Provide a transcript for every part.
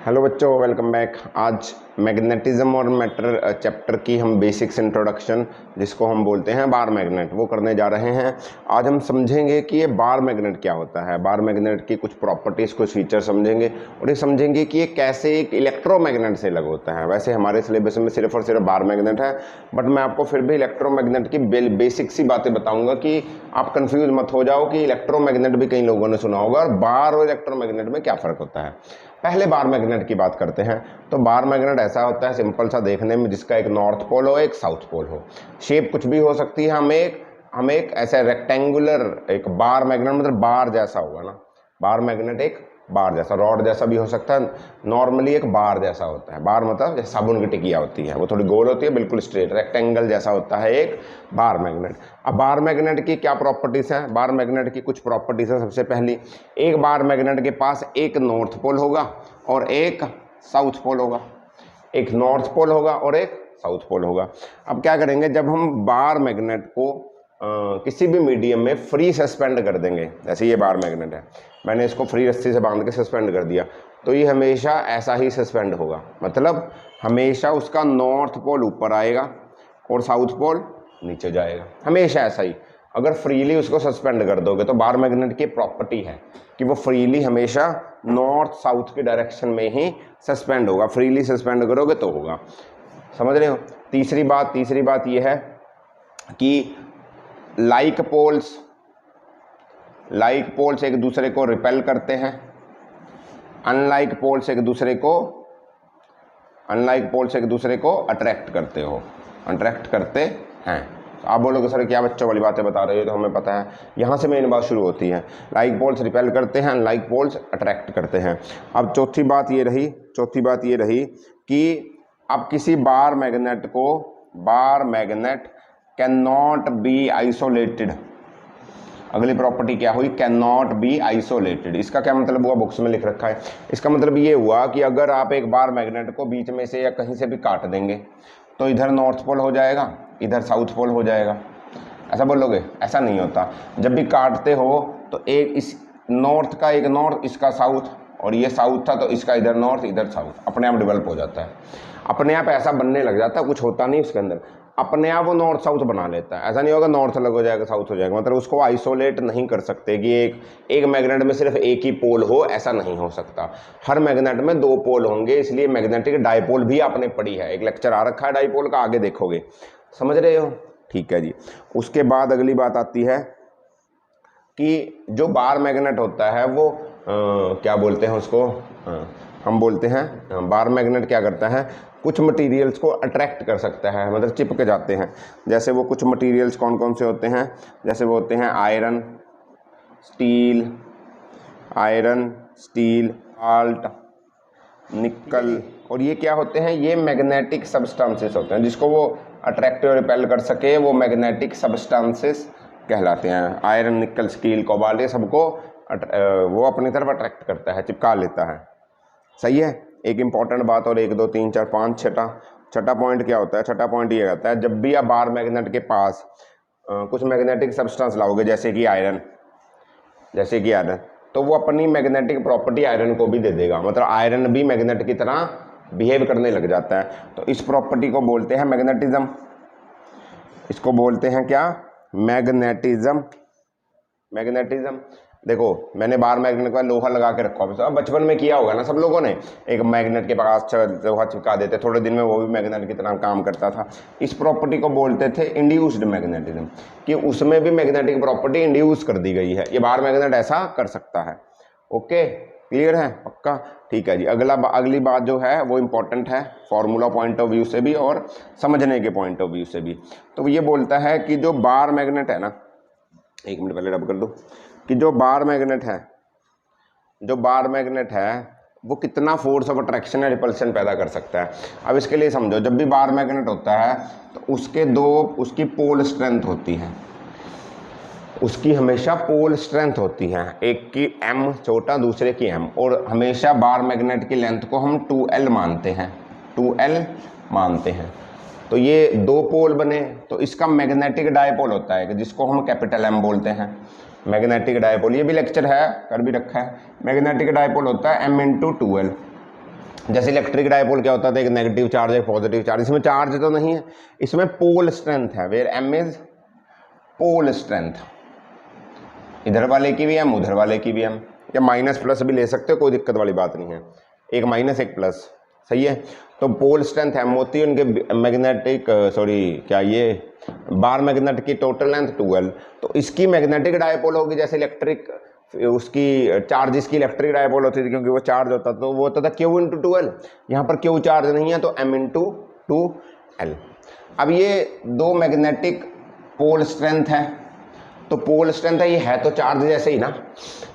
Hello बच्चों, welcome back. आज magnetism और मैटर चैप्टर की हम बेसिक्स इंट्रोडक्शन, जिसको हम बोलते हैं बार मैग्नेट, वो करने जा रहे हैं। आज हम समझेंगे कि ये बार मैग्नेट क्या होता है, बार मैग्नेट की कुछ प्रॉपर्टीज़, कुछ फीचर समझेंगे और ये समझेंगे कि ये कैसे एक इलेक्ट्रोमैग्नेट से अलग होता है। वैसे हमारे सिलेबस में सिर्फ और सिर्फ बार मैग्नेट है, बट मैं आपको फिर भी इलेक्ट्रोमैग्नेट की बेसिक सी बातें बताऊँगा कि आप कन्फ्यूज मत हो जाओ कि इलेक्ट्रोमैग्नेट भी कई लोगों ने सुना होगा और बार और इलेक्ट्रोमैग्नेट में क्या फ़र्क होता है। पहले बार मैग्नेट की बात करते हैं। तो बार मैग्नेट ऐसा होता है सिंपल सा देखने में, जिसका एक नॉर्थ पोल हो, एक साउथ पोल हो। शेप कुछ भी हो सकती है। हम एक ऐसा रेक्टेंगुलर एक बार मैग्नेट, मतलब बार जैसा होगा ना, बार मैग्नेट एक बार जैसा, रॉड जैसा भी हो सकता है। नॉर्मली एक बार जैसा होता है। बार मतलब जैसे साबुन की टिकिया होती है, वो थोड़ी गोल होती है, बिल्कुल स्ट्रेट रेक्टेंगल जैसा होता है एक बार मैग्नेट। अब बार मैग्नेट की क्या प्रॉपर्टीज़ हैं? बार मैग्नेट की कुछ प्रॉपर्टीज़ हैं। सबसे पहली, एक बार मैग्नेट के पास एक नॉर्थ पोल होगा और एक साउथ पोल होगा। एक नॉर्थ पोल होगा और एक साउथ पोल होगा। अब क्या करेंगे, जब हम बार मैग्नेट को किसी भी मीडियम में फ्री सस्पेंड कर देंगे, जैसे ये बार मैग्नेट है, मैंने इसको फ्री रस्सी से बांध के सस्पेंड कर दिया, तो ये हमेशा ऐसा ही सस्पेंड होगा। मतलब हमेशा उसका नॉर्थ पोल ऊपर आएगा और साउथ पोल नीचे जाएगा, हमेशा ऐसा ही। अगर फ्रीली उसको सस्पेंड कर दोगे तो बार मैग्नेट की प्रॉपर्टी है कि वो फ्रीली हमेशा नॉर्थ साउथ की डायरेक्शन में ही सस्पेंड होगा। फ्रीली सस्पेंड करोगे तो होगा। समझ रहे हो? तीसरी बात ये है कि लाइक पोल्स एक दूसरे को रिपेल करते हैं, अनलाइक पोल्स एक दूसरे को अट्रैक्ट करते हैं। आप बोलोगे सर क्या बच्चों वाली बातें बता रहे हो, तो हमें पता है। यहाँ से मेन बात शुरू होती है। लाइक पोल्स रिपेल करते हैं, अनलाइक पोल्स अट्रैक्ट करते हैं। अब चौथी बात ये रही कि अब किसी bar magnet can not be isolated. अगली प्रॉपर्टी क्या हुई? Can not be isolated. इसका क्या मतलब हुआ? बुक्स में लिख रखा है। इसका मतलब ये हुआ कि अगर आप एक बार मैग्नेट को बीच में से या कहीं से भी काट देंगे तो इधर नॉर्थ पोल हो जाएगा, इधर साउथ पोल हो जाएगा। ऐसा बोलोगे? ऐसा नहीं होता। जब भी काटते हो तो एक इस नॉर्थ का एक नॉर्थ, इसका साउथ, और ये साउथ था तो इसका इधर नॉर्थ इधर साउथ, अपने आप डेवलप हो जाता है। अपने आप ऐसा बनने लग जाता है, कुछ होता नहीं उसके अंदर, अपने आप वो नॉर्थ साउथ बना लेता है। ऐसा नहीं होगा नॉर्थ अलग हो जाएगा साउथ हो जाएगा। मतलब उसको आइसोलेट नहीं कर सकते कि एक मैग्नेट में सिर्फ एक ही पोल हो, ऐसा नहीं हो सकता। हर मैग्नेट में दो पोल होंगे, इसलिए मैग्नेटिक डायपोल भी आपने पढ़ी है, एक लेक्चर आ रखा है डायपोल का, आगे देखोगे। समझ रहे हो? ठीक है जी। उसके बाद अगली बात आती है कि जो बार मैग्नेट होता है वो क्या बोलते हैं उसको? हम बोलते हैं बार मैग्नेट क्या करता है, कुछ मटेरियल्स को अट्रैक्ट कर सकता है, मतलब चिपक जाते हैं। जैसे वो कुछ मटेरियल्स कौन कौन से होते हैं? जैसे वो होते हैं आयरन, स्टील, साल्ट, निकल, और ये क्या होते हैं? ये मैग्नेटिक सब्सटेंसेस होते हैं। जिसको वो अट्रैक्ट और रिपेल कर सके वो मैग्नेटिक सब्सटेंसेस कहलाते हैं। आयरन, निकल, स्टील, कोबाल्ट, ये सबको वो अपनी तरफ अट्रैक्ट करता है, चिपका लेता है। सही है? एक इंपॉर्टेंट बात, और 1 2 3 4 5 छठा पॉइंट क्या होता है? छठा पॉइंट ये रहता है, जब भी आप बार मैग्नेट के पास कुछ मैग्नेटिक सब्सटेंस लाओगे, जैसे कि आयरन, तो वो अपनी मैग्नेटिक प्रॉपर्टी आयरन को भी दे देगा। मतलब आयरन भी मैग्नेट की तरह बिहेव करने लग जाता है। तो इस प्रॉपर्टी को बोलते हैं मैग्नेटिज्म। इसको बोलते हैं क्या? मैग्नेटिज्म। देखो, मैंने बार मैग्नेट का लोहा लगा के रखा है। अब बचपन में किया होगा ना सब लोगों ने, एक मैग्नेट के पास लोहा चिपका देते, थोड़े दिन में वो भी मैग्नेट की तरह काम करता था। इस प्रॉपर्टी को बोलते थे इंड्यूस्ड मैग्नेटिज्म, कि उसमें भी मैग्नेटिक प्रॉपर्टी इंड्यूस कर दी गई है। ये बार मैग्नेट ऐसा कर सकता है। ओके, क्लियर है? पक्का? ठीक है जी। अगली बात जो है वो इम्पोर्टेंट है, फॉर्मूला पॉइंट ऑफ व्यू से भी और समझने के पॉइंट ऑफ व्यू से भी। तो ये बोलता है कि जो बार मैग्नेट है ना, 1 मिनट पहले रब कर दो, कि जो बार मैग्नेट है वो कितना फोर्स ऑफ अट्रैक्शन या रिपल्शन पैदा कर सकता है। अब इसके लिए समझो, जब भी बार मैग्नेट होता है तो उसकी पोल स्ट्रेंथ होती है, उसकी हमेशा पोल स्ट्रेंथ होती है। एक की m छोटा, दूसरे की m, और हमेशा बार मैग्नेट की लेंथ को हम 2L मानते हैं। तो ये दो पोल बने, तो इसका मैग्नेटिक डायपोल होता है, जिसको हम कैपिटल M बोलते हैं। मैग्नेटिक डायपोल, ये भी लेक्चर है, कर भी रखा है। मैग्नेटिक डायपोल होता है M × 2L। जैसे इलेक्ट्रिक डायपोल क्या होता था, एक नेगेटिव चार्ज एक पॉजिटिव चार्ज, इसमें चार्ज तो नहीं है, इसमें पोल स्ट्रेंथ है, where M is pole strength, इधर वाले की भी एम उधर वाले की भी एम, या माइनस प्लस भी ले सकते हो, कोई दिक्कत वाली बात नहीं है, एक माइनस एक प्लस, सही है। तो पोल स्ट्रेंथ एम होती है उनके मैग्नेटिक क्या ये बार मैग्नेट की टोटल लेंथ 12, तो इसकी मैग्नेटिक डायपोल होगी जैसे इलेक्ट्रिक, उसकी चार्ज इसकी इलेक्ट्रिक डायपोल होती थी क्योंकि वो चार्ज होता तो वो होता था Q इंटू 12, यहाँ पर Q चार्ज नहीं है तो M इंटू 2L। अब ये दो मैग्नेटिक पोल स्ट्रेंथ है, तो पोल स्ट्रेंथ है, ये है तो चार्ज जैसे ही ना,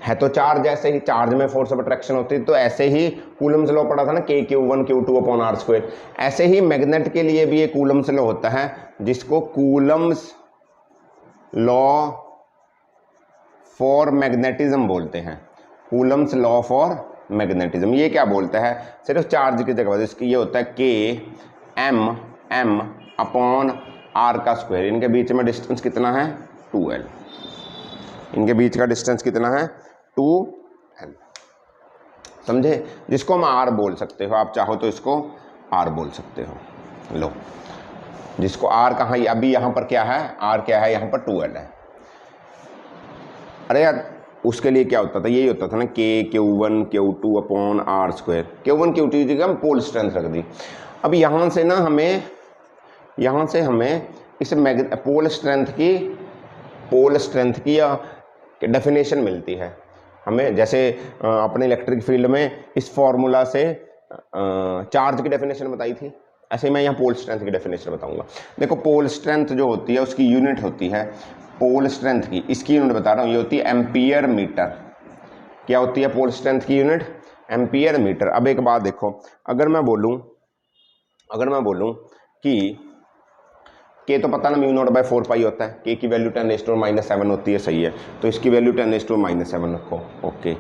है तो चार्ज जैसे ही, चार्ज में फोर्स ऑफ अट्रैक्शन होती है, तो ऐसे ही कूलम्स लॉ पढ़ा था ना, K(Q1 Q2 अपॉन R², ऐसे ही मैग्नेट के लिए भी ये कूलम्स लॉ होता है जिसको कूलम्स लॉ फॉर मैग्नेटिज्म बोलते हैं, कूलम्स लॉ फॉर मैग्नेटिज्म। ये क्या बोलता है, सिर्फ चार्ज की जगह इसकी ये होता है K(M) अपॉन R², इनके बीच में डिस्टेंस कितना है 2L, इनके बीच का डिस्टेंस कितना है 2L, समझे, जिसको हम R बोल सकते हो, आप चाहो तो इसको R बोल सकते हो। लो, जिसको R कहाँ, अभी यहाँ पर क्या है, R क्या है, यहाँ पर 2L है। अरे यार उसके लिए क्या होता था, यही होता था ना K(Q1 Q2 upon R², Q1 Q2 की जगह हम पोल स्ट्रेंथ रख दी। अब यहाँ से ना हमें इस पोल स्ट्रेंथ की डेफिनेशन मिलती है हमें, जैसे अपने इलेक्ट्रिक फील्ड में इस फॉर्मूला से चार्ज की डेफिनेशन बताई थी, ऐसे मैं यहाँ पोल स्ट्रेंथ की डेफिनेशन बताऊंगा। देखो पोल स्ट्रेंथ जो होती है उसकी यूनिट होती है, पोल स्ट्रेंथ की, इसकी यूनिट बता रहा हूँ, ये होती है एम्पियर मीटर। क्या होती है पोल स्ट्रेंथ की यूनिट, एम्पियर मीटर। अब एक बात देखो, अगर मैं बोलूँ कि K तो पता ना μ0/4 होता है, K की वैल्यू 10⁻⁻7 होती है, सही है, तो इसकी वैल्यू 10⁻⁻7 रखो, ओके,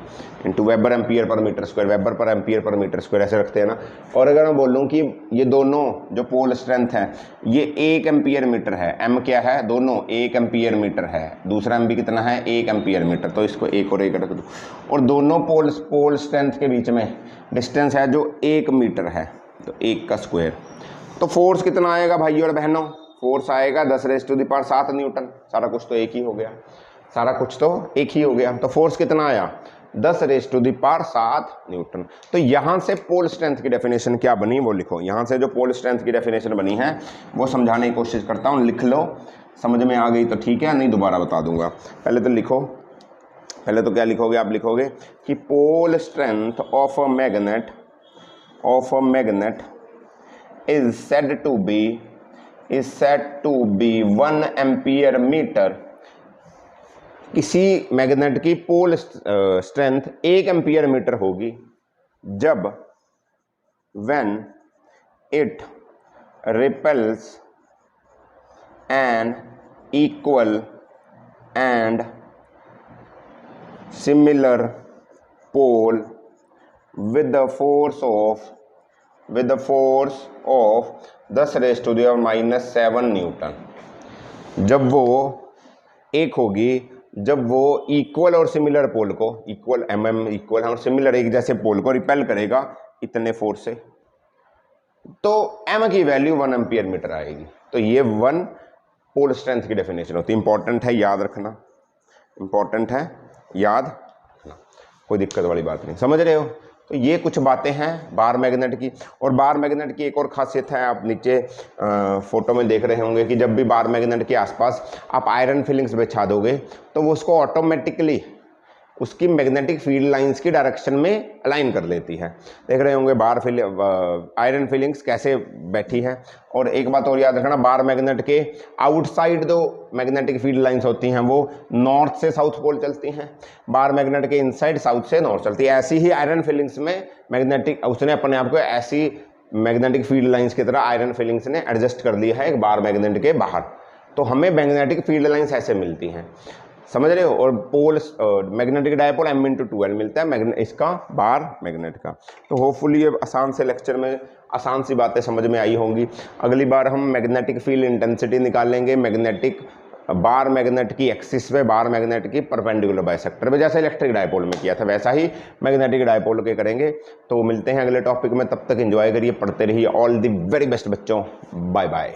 इंटू वेबर एम्पियर पर मीटर स्क्वायर, वेबर पर एम्पियर पर मीटर स्क्वायर ऐसे रखते हैं ना। और अगर मैं बोलूँ कि ये दोनों जो पोल स्ट्रेंथ है ये 1 एम्पियर मीटर है, M क्या है, दोनों 1 एम्पियर मीटर है, दूसरा M भी कितना है 1 एम्पियर मीटर, तो इसको 1 और 1 रख दो, और दोनों पोल स्ट्रेंथ के बीच में डिस्टेंस है जो 1 मीटर है, तो 1 का स्क्वायर, तो फोर्स कितना आएगा भाई और बहनों, फोर्स आएगा 10⁻7 न्यूटन, सारा कुछ तो एक ही हो गया, तो फोर्स कितना आया 10⁻7 न्यूटन। तो यहाँ से पोल स्ट्रेंथ की डेफिनेशन क्या बनी वो लिखो, यहाँ से जो पोल स्ट्रेंथ की डेफिनेशन बनी है वो समझाने की कोशिश करता हूँ, लिख लो, समझ में आ गई तो ठीक है, नहीं दोबारा बता दूंगा। पहले तो लिखो, पहले तो क्या लिखोगे, आप लिखोगे कि pole strength of a magnet is said to be 1 ampere metre. किसी मैग्नेट की पोल स्ट्रेंथ 1 एम्पियर मीटर होगी जब when it repels an equal and similar pole with the force of 10⁻⁻7 Newton. जब वो एक होगी, जब वो इक्वल और सिमिलर पोल को, इक्वल इक्वल और सिमिलर एक जैसे पोल को रिपेल करेगा इतने फोर्स से, तो m की वैल्यू 1 एम्पियर मीटर आएगी। तो ये 1 पोल स्ट्रेंथ की डेफिनेशन होती है। इंपॉर्टेंट है, याद रखना, इंपॉर्टेंट है, याद रखना, कोई दिक्कत वाली बात नहीं, समझ रहे हो। तो ये कुछ बातें हैं बार मैग्नेट की। और बार मैग्नेट की एक और खासियत है, आप नीचे फोटो में देख रहे होंगे कि जब भी बार मैग्नेट के आसपास आप आयरन फिलिंग्स बिछा दोगे तो वो उसको ऑटोमेटिकली उसकी मैग्नेटिक फील्ड लाइंस की डायरेक्शन में अलाइन कर लेती है। देख रहे होंगे आयरन फिलिंग्स कैसे बैठी है। और एक बात और याद रखना, बार मैग्नेट के आउटसाइड जो मैग्नेटिक फील्ड लाइंस होती हैं वो नॉर्थ से साउथ पोल चलती हैं, बार मैग्नेट के इनसाइड साउथ से नॉर्थ चलती है। ऐसी ही आयरन फिलिंग्स में मैग्नेटिक, उसने अपने आप को ऐसी मैग्नेटिक फील्ड लाइंस की तरह आयरन फिलिंग्स ने एडजस्ट कर लिया है एक बार मैग्नेट के बाहर। तो हमें मैग्नेटिक फील्ड लाइंस ऐसे मिलती हैं, समझ रहे हो। और पोल मैग्नेटिक डायपोल M×2L मिलता है इसका बार मैग्नेट का। तो होपफुली ये आसान से लेक्चर में आसान सी बातें समझ में आई होंगी। अगली बार हम मैग्नेटिक फील्ड इंटेंसिटी निकालेंगे, मैग्नेटिक बार मैग्नेट की एक्सिस पे, बार मैग्नेट की परपेंडिकुलर बाइसेक्टर पे, जैसे इलेक्ट्रिक डायपोल में किया था वैसा ही मैग्नेटिक डायपोल के करेंगे। तो मिलते हैं अगले टॉपिक में, तब तक एंजॉय करिए, पढ़ते रहिए। ऑल द वेरी बेस्ट बच्चों, बाय बाय।